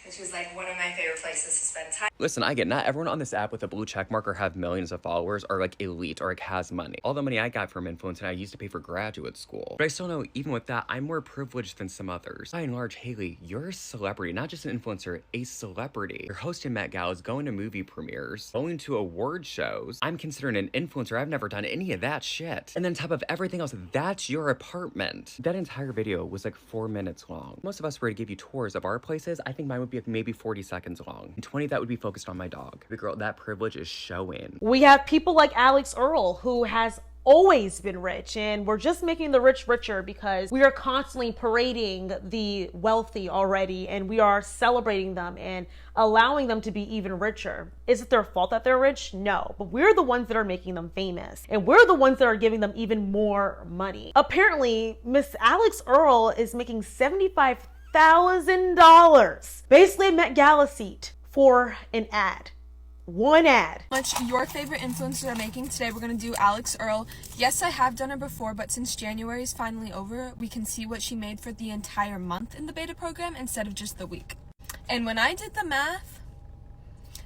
which was like one of my favorite places to spend time.
Listen, I get not everyone on this app with a blue check mark or have millions of followers are like elite or like has money. All the money I got from influencing I used to pay for graduate school. But I still know even with that, I'm more privileged than some others. By and large, Haley, you're a celebrity, not just an influencer, a celebrity. You're hosting Met Galas, going to movie premieres, going to award shows. I'm considered an influencer. I've never done any of that shit. And then on top of everything else, that's your apartment. That entire video was like 4 minutes long. Most of us were to give you tours of our places. I think mine would be like maybe 40 seconds long. And 20 that would be focused on my dog. The girl, that privilege is showing.
We have people like Alex Earl, who has always been rich, and we're just making the rich richer because we are constantly parading the wealthy already, and we are celebrating them and allowing them to be even richer. Is it their fault that they're rich? No, but we're the ones that are making them famous, and we're the ones that are giving them even more money. Apparently, Miss Alex Earl is making $75,000, basically a Met Gala seat, for an ad. One ad.
Much your favorite influencers are making. Today we're going to do Alex Earl. Yes, I have done her before, but since January is finally over, we can see what she made for the entire month in the beta program instead of just the week. And when I did the math,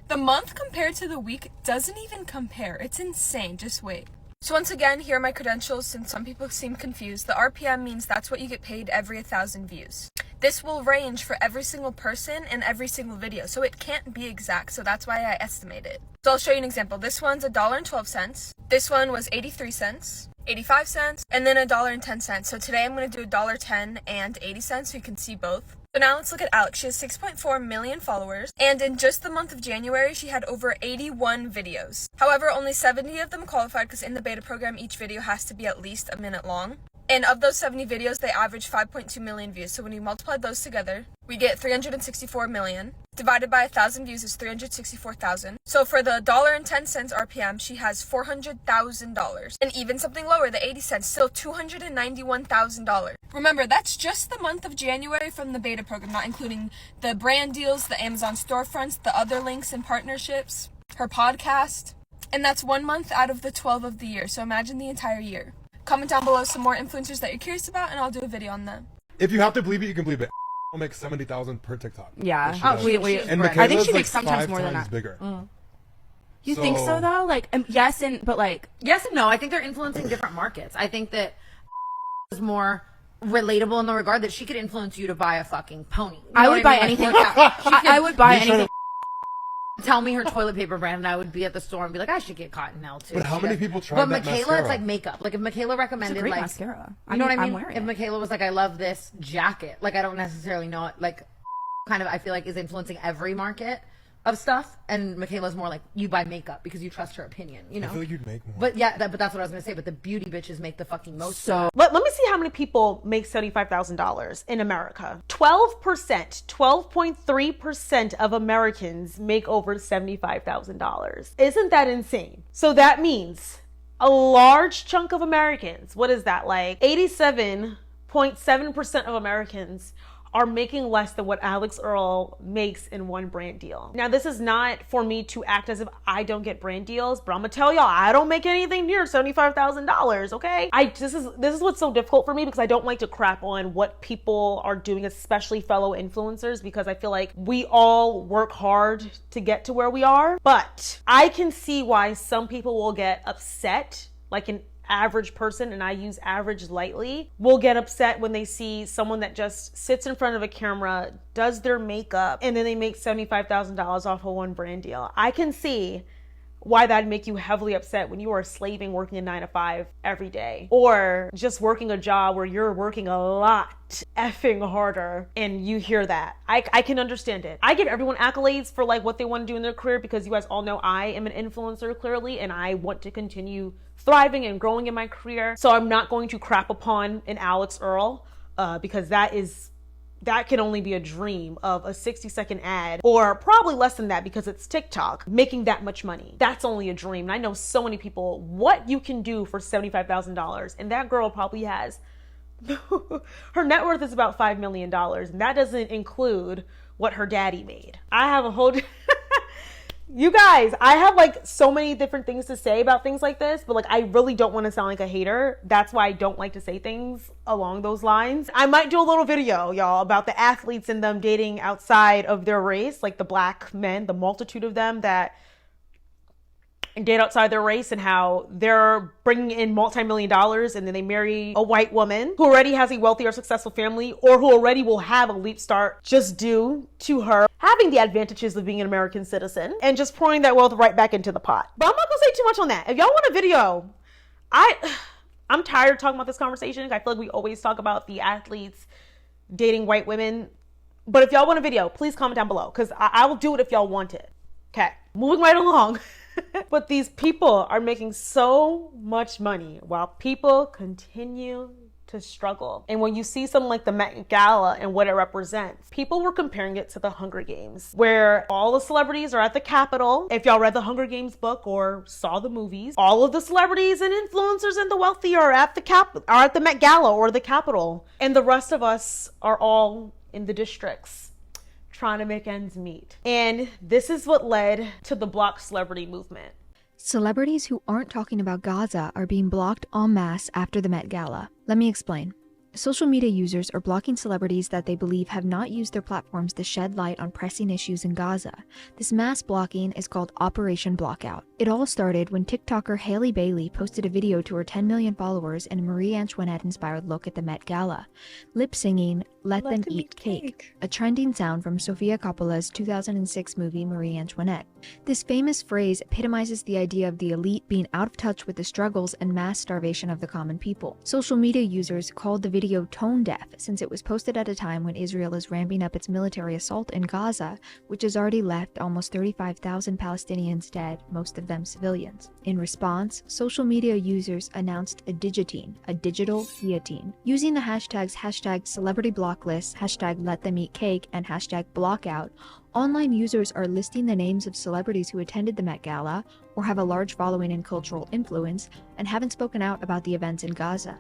the month compared to the week doesn't even compare. It's insane. Just wait. So once again, here are my credentials since some people seem confused. The RPM means that's what you get paid every 1,000 views. This will range for every single person and every single video, so it can't be exact, so that's why I estimate it. So I'll show you an example. This one's $1.12. This one was 83 cents, 85 cents, and then $1.10. So today I'm going to do $1.10 and 80 cents so you can see both. So now let's look at Alex. She has 6.4 million followers, and in just the month of January, she had over 81 videos. However, only 70 of them qualified because in the beta program, each video has to be at least a minute long. And of those 70 videos, they average 5.2 million views. So when you multiply those together, we get 364 million. Divided by 1,000 views is 364,000. So for the $1.10 RPM, she has $400,000. And even something lower, the 80 cents, still $291,000. Remember, that's just the month of January from the beta program, not including the brand deals, the Amazon storefronts, the other links and partnerships, her podcast. And that's 1 month out of the 12 of the year. So imagine the entire year. Comment down below some more influencers that you're curious about, and I'll do a video on them.
If you have to believe it, you can believe it. I'll make 70,000 per TikTok.
Yeah.
And
I think she makes
like
sometimes more than
5 times
that.
bigger.
You think so though? Like yes and no. I think they're influencing different markets. I think that is more relatable in the regard that she could influence you to buy a fucking pony. I would buy anything. I would buy anything. tell me her toilet paper brand, and I would be at the store and be like, I should get Cottonelle too.
But how many people tried
But
that
Michaela,
mascara?
it's like makeup. Like if Michaela recommended,
great
like
mascara.
you know what I
I'm
mean?
wearing
If
it.
Michaela was like, I love this jacket, like I don't necessarily know it, like kind of I feel like is influencing every market of stuff, and Michaela's more like you buy makeup because you trust her opinion, you know.
I feel like you'd make more.
But yeah, but that's what I was gonna say. But the beauty bitches make the fucking most.
So let me see how many people make $75,000 in America. 12%, 12.3% of Americans make over $75,000. Isn't that insane? So that means a large chunk of Americans, what is that, like 87.7% of Americans are making less than what Alex Earl makes in one brand deal. Now, this is not for me to act as if I don't get brand deals, but I'm gonna tell y'all, I don't make anything near $75,000, okay? This is what's so difficult for me, because I don't like to crap on what people are doing, especially fellow influencers, because I feel like we all work hard to get to where we are. But I can see why some people will get upset, like an average person, and I use average lightly, will get upset when they see someone that just sits in front of a camera, does their makeup, and then they make $75,000 off of one brand deal. I can see why that'd make you heavily upset when you are slaving, working a 9 to 5 every day, or just working a job where you're working a lot effing harder and you hear that. I can understand it. I give everyone accolades for like what they want to do in their career, because you guys all know I am an influencer clearly, and I want to continue thriving and growing in my career. So I'm not going to crap upon an Alex Earl because that can only be a dream of a 60-second ad, or probably less than that because it's TikTok, making that much money. That's only a dream. And I know so many people what you can do for $75,000, and that girl probably has her net worth is about $5 million, and that doesn't include what her daddy made. I have a whole you guys, I have like so many different things to say about things like this, but like I really don't want to sound like a hater. That's why I don't like to say things along those lines. I might do a little video, y'all, about the athletes and them dating outside of their race, like the black men, the multitude of them that date outside their race, and how they're bringing in multi-million dollars, and then they marry a white woman who already has a wealthy or successful family, or who already will have a leap start just due to her having the advantages of being an American citizen, and just pouring that wealth right back into the pot. But I'm not gonna say too much on that. If y'all want a video, I'm tired of talking about this conversation. I feel like we always talk about the athletes dating white women. But if y'all want a video, please comment down below, because I will do it if y'all want it. Okay, moving right along. But these people are making so much money while people continue to struggle. And when you see something like the Met Gala and what it represents, people were comparing it to the Hunger Games, where all the celebrities are at the Capitol. If y'all read the Hunger Games book or saw the movies, all of the celebrities and influencers and the wealthy are at the Met Gala or the Capitol. And the rest of us are all in the districts trying to make ends meet. And this is what led to the block celebrity movement.
Celebrities who aren't talking about Gaza are being blocked en masse after the Met Gala. Let me explain. Social media users are blocking celebrities that they believe have not used their platforms to shed light on pressing issues in Gaza. This mass blocking is called Operation Blockout. It all started when TikToker Hailey Bailey posted a video to her 10 million followers in a Marie Antoinette-inspired look at the Met Gala, lip-singing Let Them Eat Cake, a trending sound from Sofia Coppola's 2006 movie Marie Antoinette. This famous phrase epitomizes the idea of the elite being out of touch with the struggles and mass starvation of the common people. Social media users called the video tone deaf, since it was posted at a time when Israel is ramping up its military assault in Gaza, which has already left almost 35,000 Palestinians dead, most of them civilians. In response, social media users announced a digitine, a digital guillotine. Using the hashtags #CelebrityBlocklist, #LetThemEatCake, and #Blockout, online users are listing the names of celebrities who attended the Met Gala or have a large following and cultural influence and haven't spoken out about the events in Gaza,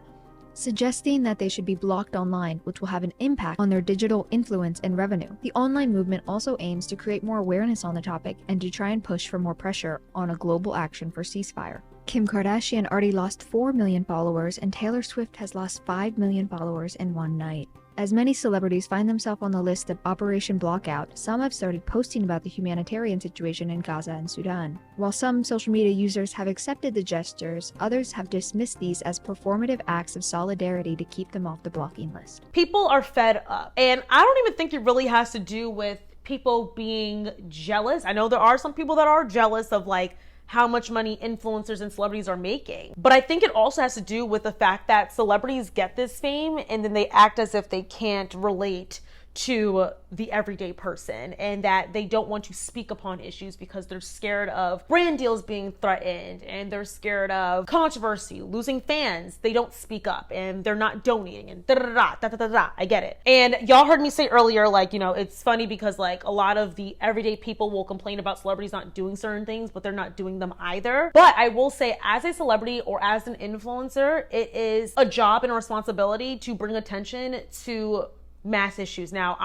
suggesting that they should be blocked online, which will have an impact on their digital influence and revenue. The online movement also aims to create more awareness on the topic and to try and push for more pressure on a global action for ceasefire. Kim Kardashian already lost 4 million followers, and Taylor Swift has lost 5 million followers in one night. As many celebrities find themselves on the list of Operation Blockout, some have started posting about the humanitarian situation in Gaza and Sudan. While some social media users have accepted the gestures, others have dismissed these as performative acts of solidarity to keep them off the blocking list.
People are fed up, and I don't even think it really has to do with people being jealous. I know there are some people that are jealous of like how much money influencers and celebrities are making. But I think it also has to do with the fact that celebrities get this fame and then they act as if they can't relate to the everyday person, and that they don't want to speak upon issues because they're scared of brand deals being threatened, and they're scared of controversy, losing fans. They don't speak up and they're not donating and da-da-da-da. I get it. And y'all heard me say earlier, like, you know, it's funny because like a lot of the everyday people will complain about celebrities not doing certain things, but they're not doing them either. But I will say, as a celebrity or as an influencer, it is a job and a responsibility to bring attention to mass issues. Now,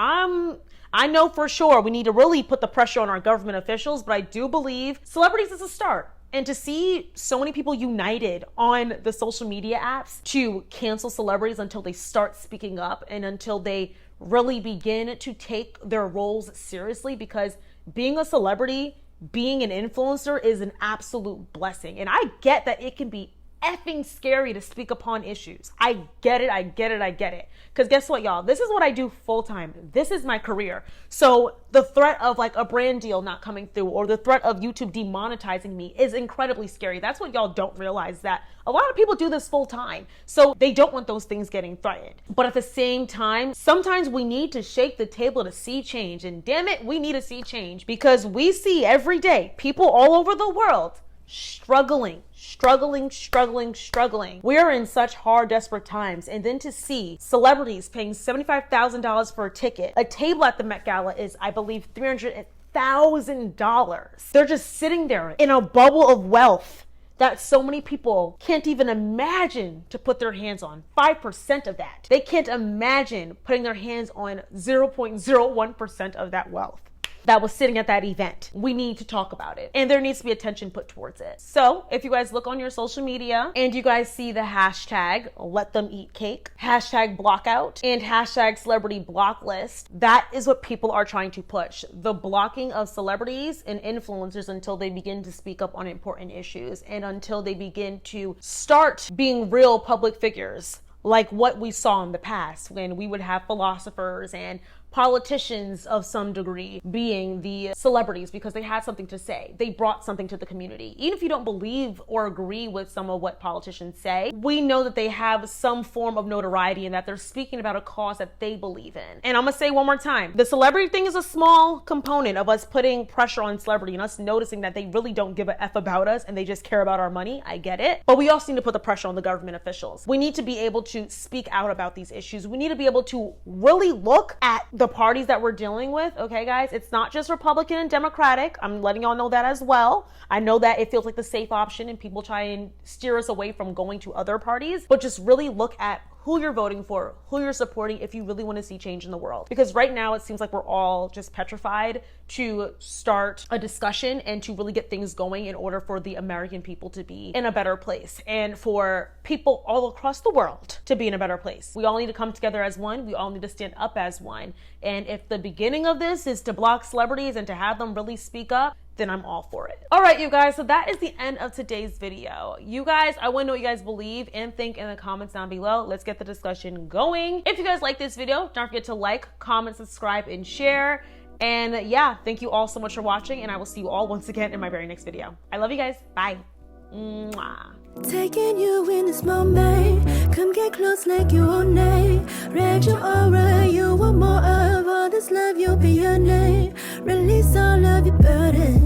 I know for sure we need to really put the pressure on our government officials, but I do believe celebrities is a start. And to see so many people united on the social media apps to cancel celebrities until they start speaking up and until they really begin to take their roles seriously, because being a celebrity, being an influencer is an absolute blessing. And I get that it can be effing scary to speak upon issues. I get it. Because guess what, y'all? This is what I do full time. This is my career. So the threat of like a brand deal not coming through or the threat of YouTube demonetizing me is incredibly scary. That's what y'all don't realize, that a lot of people do this full time. So they don't want those things getting threatened. But at the same time, sometimes we need to shake the table to see change. And damn it, we need to see change, because we see every day people all over the world struggling. We are in such hard, desperate times. And then to see celebrities paying $75,000 for a ticket. A table at the Met Gala is, I believe, $300,000. They're just sitting there in a bubble of wealth that so many people can't even imagine to put their hands on. 5% of that. They can't imagine putting their hands on 0.01% of that wealth that was sitting at that event. We need to talk about it, and there needs to be attention put towards it. So if you guys look on your social media and you guys see the hashtag let them eat cake, hashtag blockout, and hashtag celebrity block list, that is what people are trying to push. The blocking of celebrities and influencers until they begin to speak up on important issues and until they begin to start being real public figures, like what we saw in the past when we would have philosophers and politicians of some degree being the celebrities because they had something to say. They brought something to the community. Even if you don't believe or agree with some of what politicians say, we know that they have some form of notoriety and that they're speaking about a cause that they believe in. And I'm gonna say one more time, the celebrity thing is a small component of us putting pressure on celebrity and us noticing that they really don't give a F about us and they just care about our money. I get it. But we also need to put the pressure on the government officials. We need to be able to speak out about these issues. We need to be able to really look at the parties that we're dealing with. Okay, guys, it's not just Republican and Democratic. I'm letting y'all know that as well. I know that it feels like the safe option and people try and steer us away from going to other parties, but just really look at who you're voting for, who you're supporting if you really want to see change in the world. Because right now it seems like we're all just petrified to start a discussion and to really get things going in order for the American people to be in a better place and for people all across the world to be in a better place. We all need to come together as one. We all need to stand up as one. And if the beginning of this is to block celebrities and to have them really speak up, then I'm all for it. All right, you guys, so that is the end of today's video. You guys, I want to know what you guys believe and think in the comments down below. Let's get the discussion going. If you guys like this video, don't forget to like, comment, subscribe, and share. And yeah, thank you all so much for watching, and I will see you all once again in my very next video. I love you guys. Bye. Mwah.
Taking you in this moment, come get close like you own name. Read your aura, you want more of all this love, you'll be your name. Release all of your burden.